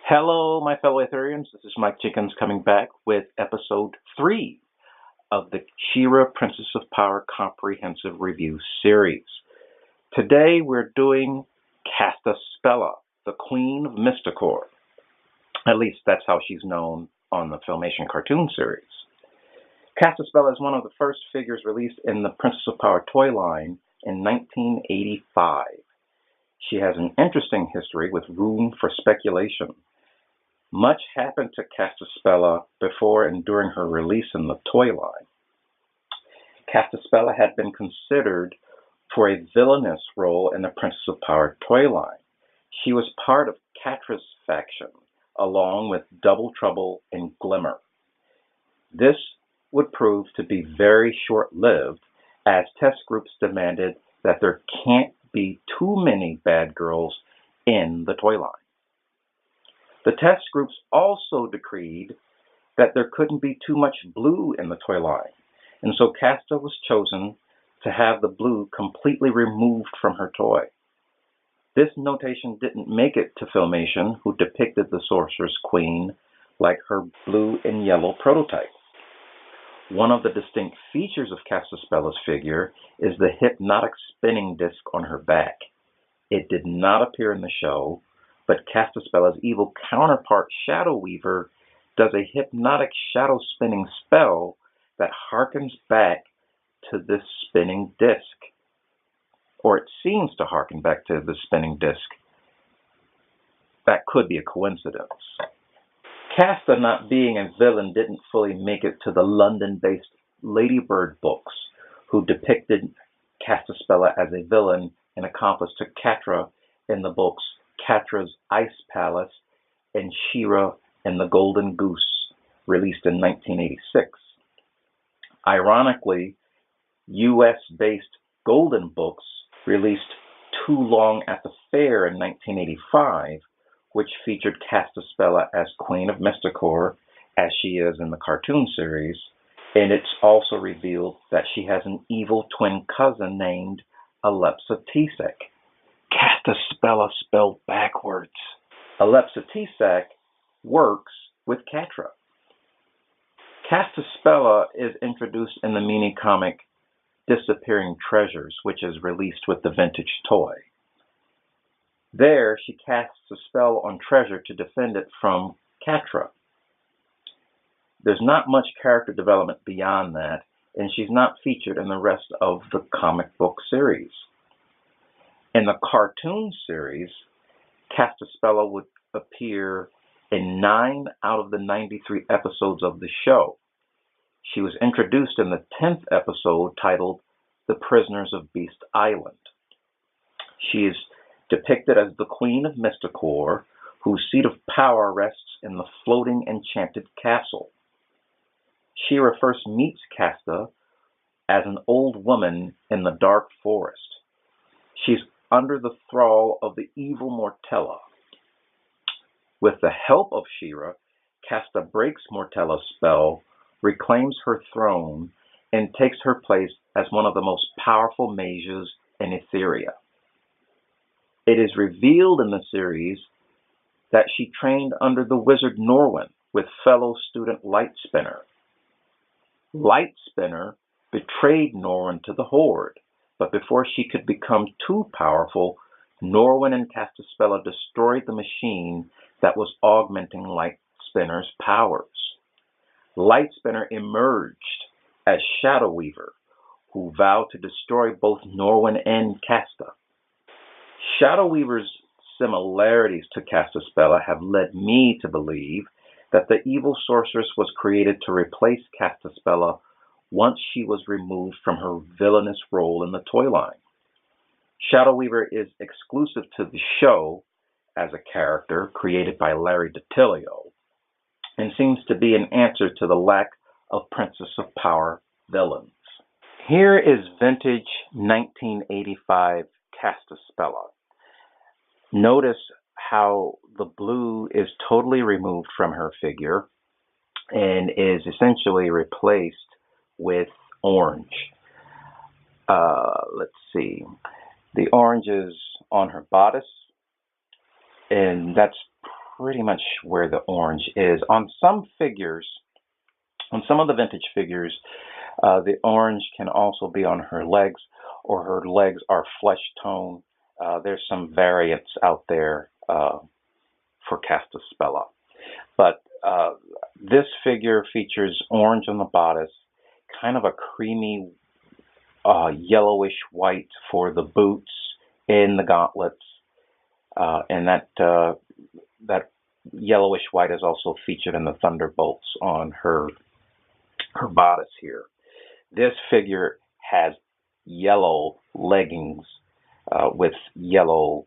Hello, my fellow Ethereans. This is Mike Jenkins coming back with episode 3 of the She-Ra Princess of Power Comprehensive Review series. Today we're doing Castaspella, the Queen of Mysticor. At least that's how she's known on the Filmation cartoon series. Castaspella is one of the first figures released in the Princess of Power toy line in 1985. She has an interesting history with room for speculation. Much happened to Castaspella before and during her release in the toy line. Castaspella had been considered for a villainous role in the Princess of Power toy line. She was part of Catra's faction, along with Double Trouble and Glimmer. This would prove to be very short-lived, as test groups demanded that there can't be too many bad girls in the toy line. The test groups also decreed that there couldn't be too much blue in the toy line, and so Casta was chosen to have the blue completely removed from her toy. This notation didn't make it to Filmation, who depicted the Sorceress Queen like her blue and yellow prototype. One of the distinct features of Castaspella's figure is the hypnotic spinning disc on her back. It did not appear in the show, but Castaspella's evil counterpart, Shadow Weaver, does a hypnotic shadow spinning spell that harkens back to this spinning disc. Or it seems to harken back to the spinning disc. That could be a coincidence. Casta, not being a villain, didn't fully make it to the London-based Ladybird books, who depicted Castaspella as a villain and accomplice to Catra in the books Catra's Ice Palace and She-Ra and the Golden Goose, released in 1986. Ironically, US-based Golden Books released Too Long at the Fair in 1985, which featured Castaspella as Queen of Mysticor, as she is in the cartoon series, and it's also revealed that she has an evil twin cousin named Allepsatsac. Castaspella spelled backwards. Allepsatsac works with Catra. Castaspella is introduced in the mini-comic Disappearing Treasures, which is released with the vintage toy. There, she casts a spell on Treasure to defend it from Catra. There's not much character development beyond that, and she's not featured in the rest of the comic book series. In the cartoon series, Castaspella would appear in 9 out of the 93 episodes of the show. She was introduced in the 10th episode titled The Prisoners of Beast Island. She is depicted as the Queen of Mysticor, whose seat of power rests in the floating enchanted castle. She-Ra first meets Casta as an old woman in the dark forest. She's under the thrall of the evil Mortella. With the help of She-Ra, Casta breaks Mortella's spell, reclaims her throne, and takes her place as one of the most powerful mages in Etheria. It is revealed in the series that she trained under the wizard Norwin with fellow student Lightspinner. Lightspinner betrayed Norwin to the Horde, but before she could become too powerful, Norwin and Castaspella destroyed the machine that was augmenting Lightspinner's powers. Lightspinner emerged as Shadow Weaver, who vowed to destroy both Norwin and Casta. Shadow Weaver's similarities to Castaspella have led me to believe that the evil sorceress was created to replace Castaspella once she was removed from her villainous role in the toy line. Shadow Weaver is exclusive to the show as a character created by Larry DiTilio, and seems to be an answer to the lack of Princess of Power villains. Here is vintage 1985 Castaspella. Notice how the blue is totally removed from her figure and is essentially replaced with orange. Let's see. The orange is on her bodice, and that's pretty much where the orange is. On some figures, on some of the vintage figures, the orange can also be on her legs, or her legs are flesh tone. There's some variants out there for Castaspella. But this figure features orange on the bodice, kind of a creamy yellowish white for the boots and the gauntlets, and that yellowish white is also featured in the thunderbolts on her bodice here. This figure has yellow leggings with yellow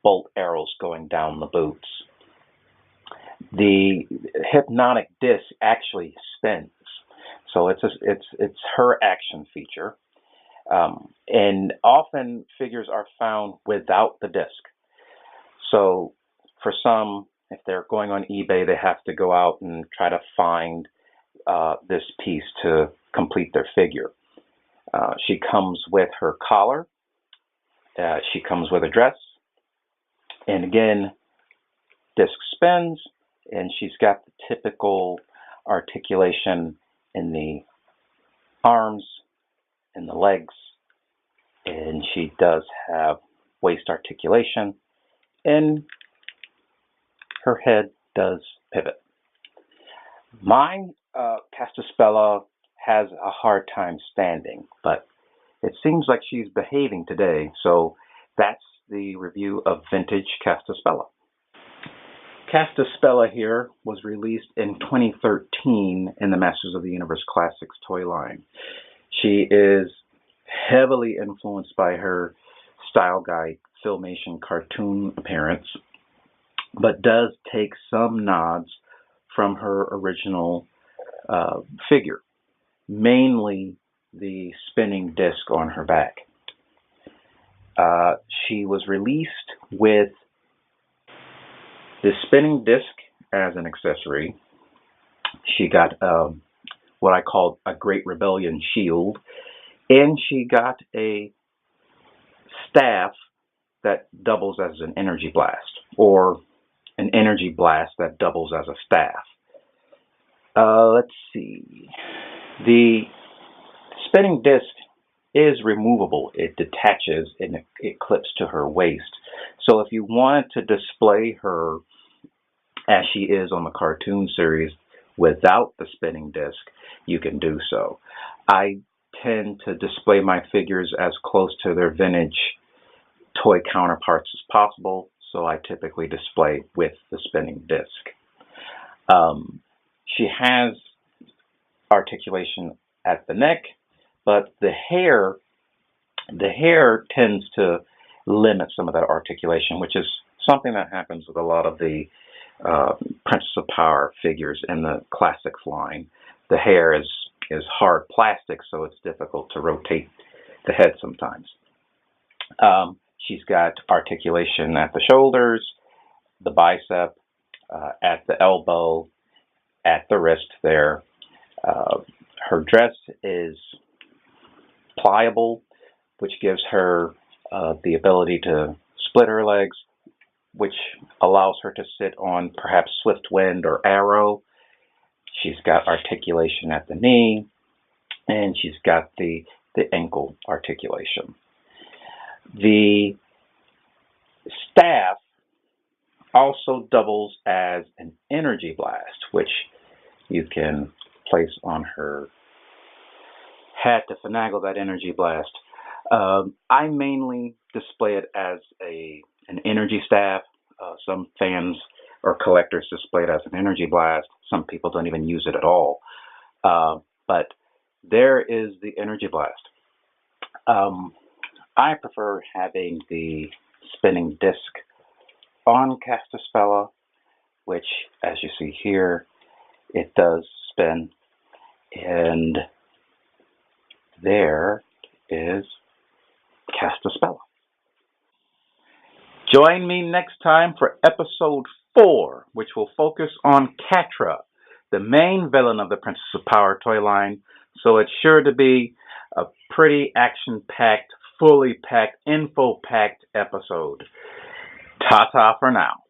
bolt arrows going down the boots. The hypnotic disc actually spins, so it's her action feature. And often figures are found without the disc. So for some, if they're going on eBay, they have to go out and try to find this piece to complete their figure. She comes with her collar. She comes with a dress. And again, disc spins, and she's got the typical articulation in the arms and the legs, and she does have waist articulation, and her head does pivot. My Castaspella has a hard time standing, but it seems like she's behaving today, so that's the review of vintage Castaspella. Castaspella here was released in 2013 in the Masters of the Universe Classics toy line. She is heavily influenced by her Style Guide Filmation cartoon appearance, but does take some nods from her original figure, mainly the spinning disc on her back. She was released with the spinning disc as an accessory. She got what I call a Great Rebellion shield, and she got a staff that doubles as an energy blast, or an energy blast that doubles as a staff. Let's see. The spinning disc is removable. It detaches and it clips to her waist. So if you wanted to display her as she is on the cartoon series without the spinning disc, you can do so. I tend to display my figures as close to their vintage toy counterparts as possible, so I typically display with the spinning disc. She has articulation at the neck, but the hair tends to limit some of that articulation, which is something that happens with a lot of the Princess of Power figures in the Classics line. The hair is hard plastic, so it's difficult to rotate the head sometimes. She's got articulation at the shoulders, the bicep, at the elbow, at the wrist there. Her dress is pliable, which gives her the ability to split her legs, which allows her to sit on perhaps Swift Wind or Arrow. She's got articulation at the knee, and she's got the ankle articulation. The staff also doubles as an energy blast, which you can place on her head to finagle that energy blast. I mainly display it as an energy staff. Some fans or collectors display it as an energy blast. Some people don't even use it at all. But there is the energy blast. I prefer having the spinning disc on Castaspella, which, as you see here, it does spin. And there is Castaspella. Join me next time for episode 4, which will focus on Catra, the main villain of the Princess of Power toy line. So it's sure to be a pretty action-packed, fully packed, info-packed episode. Ta-ta for now.